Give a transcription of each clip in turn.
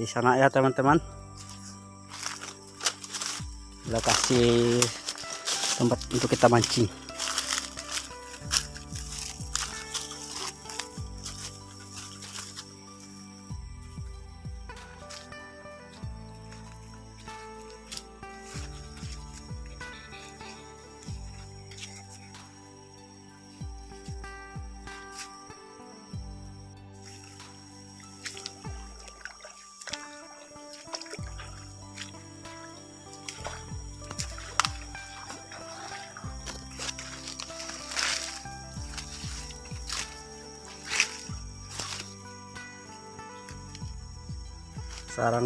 di sana ya teman-teman, lokasi tempat untuk kita mancing. Sarang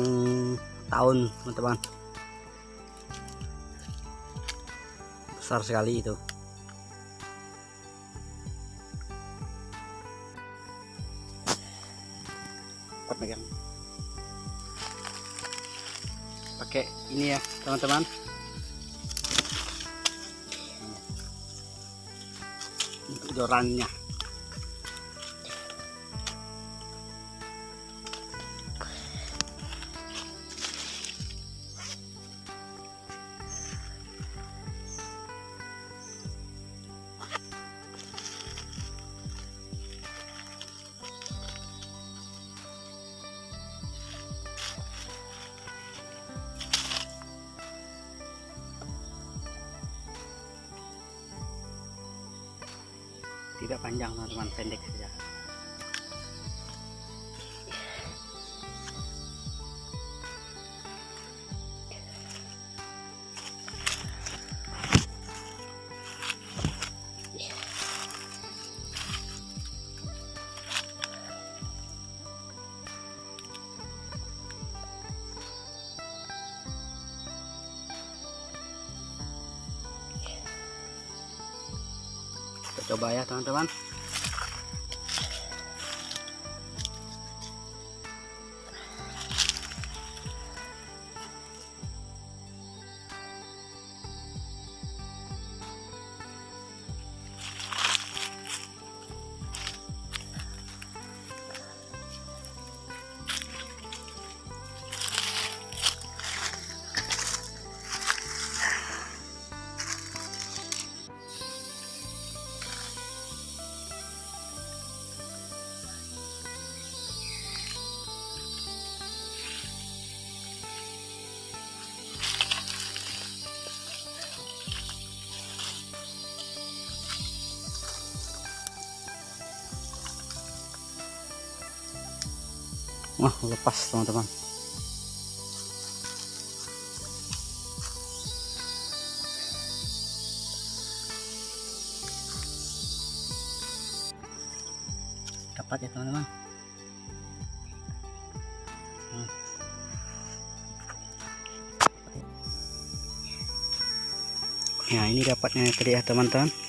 tahun teman-teman, besar sekali itu. Pegang pakai ini ya teman-teman, untuk jorannya. Tidak panjang teman-teman, pendek saja. Kita coba ya teman-teman. Wah, lepas teman-teman. Dapat ya teman-teman. Nah, ini dapatnya tadi ya teman-teman.